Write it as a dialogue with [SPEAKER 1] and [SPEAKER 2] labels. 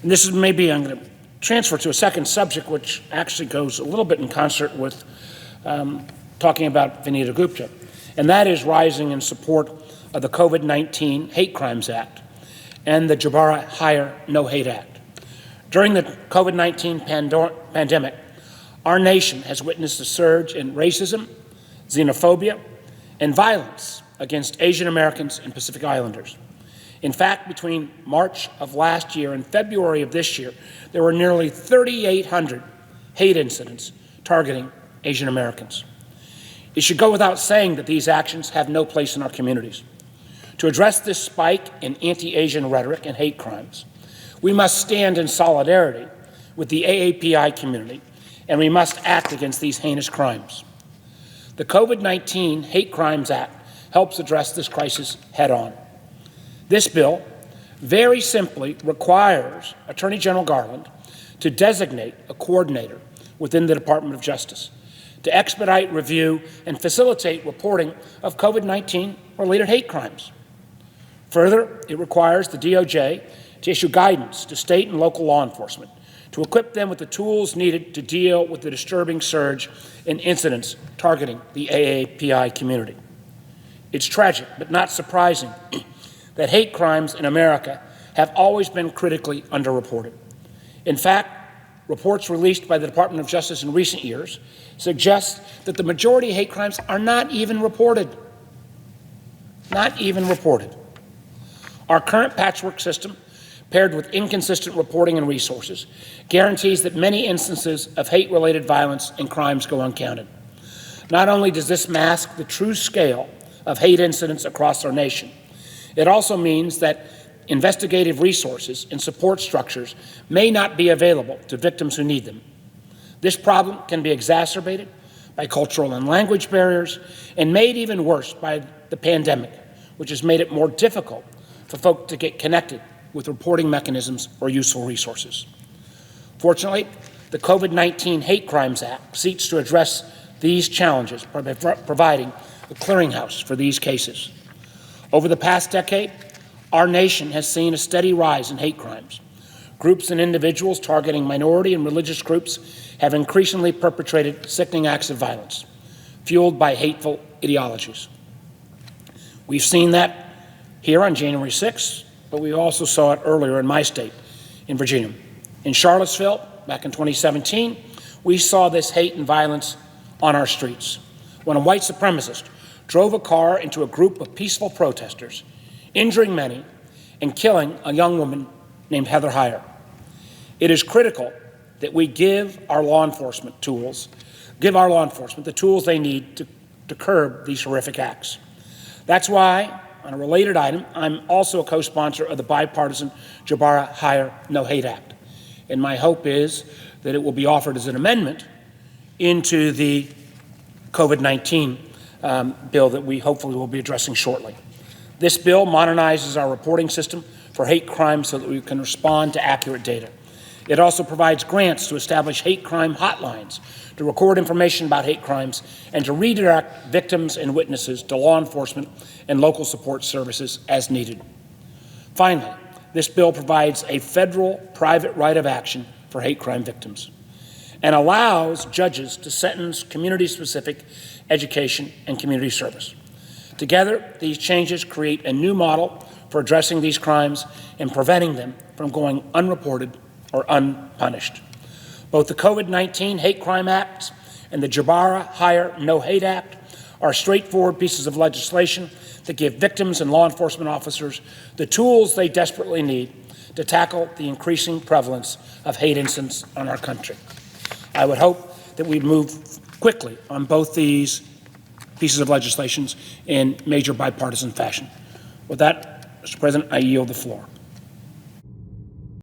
[SPEAKER 1] And this is maybe I'm going to transfer to a second subject, which actually goes a little bit in concert with talking about Vinita Gupta, and that is rising in support of the COVID-19 Hate Crimes Act and the Jabara Hire No Hate Act. During the COVID-19 pandemic, our nation has witnessed a surge in racism, xenophobia, and violence against Asian Americans and Pacific Islanders. In fact, between March of last year and February of this year, there were nearly 3,800 hate incidents targeting Asian Americans. It should go without saying that these actions have no place in our communities. To address this spike in anti-Asian rhetoric and hate crimes, we must stand in solidarity with the AAPI community, and we must act against these heinous crimes. The COVID-19 Hate Crimes Act helps address this crisis head-on. This bill very simply requires Attorney General Garland to designate a coordinator within the Department of Justice to expedite review and facilitate reporting of COVID-19 related hate crimes. Further, it requires the DOJ to issue guidance to state and local law enforcement to equip them with the tools needed to deal with the disturbing surge in incidents targeting the AAPI community. It's tragic, but not surprising, that hate crimes in America have always been critically underreported. In fact, reports released by the Department of Justice in recent years suggest that the majority of hate crimes are not even reported. Not even reported. Our current patchwork system, paired with inconsistent reporting and resources, guarantees that many instances of hate-related violence and crimes go uncounted. Not only does this mask the true scale of hate incidents across our nation, it also means that investigative resources and support structures may not be available to victims who need them. This problem can be exacerbated by cultural and language barriers and made even worse by the pandemic, which has made it more difficult for folk to get connected with reporting mechanisms or useful resources. Fortunately, the COVID-19 Hate Crimes Act seeks to address these challenges by providing a clearinghouse for these cases. Over the past decade, our nation has seen a steady rise in hate crimes. Groups and individuals targeting minority and religious groups have increasingly perpetrated sickening acts of violence, fueled by hateful ideologies. We've seen that here on January 6th, but we also saw it earlier in my state, in Virginia. In Charlottesville, back in 2017, we saw this hate and violence on our streets when a white supremacist drove a car into a group of peaceful protesters, injuring many and killing a young woman named Heather Heyer. It is critical that we give our law enforcement the tools they need to curb these horrific acts. That's why, on a related item, I'm also a co-sponsor of the bipartisan Jabara Hire No Hate Act. And my hope is that it will be offered as an amendment into the COVID-19 bill that we hopefully will be addressing shortly. This bill modernizes our reporting system for hate crimes so that we can respond to accurate data. It also provides grants to establish hate crime hotlines to record information about hate crimes and to redirect victims and witnesses to law enforcement and local support services as needed. Finally, this bill provides a federal private right of action for hate crime victims and allows judges to sentence community-specific education and community service. Together, these changes create a new model for addressing these crimes and preventing them from going unreported or unpunished. Both the COVID-19 Hate Crime Act and the Jabara Hire No Hate Act are straightforward pieces of legislation that give victims and law enforcement officers the tools they desperately need to tackle the increasing prevalence of hate incidents in our country. I would hope that we move quickly on both these pieces of legislation in major bipartisan fashion. With that, Mr. President, I yield the floor.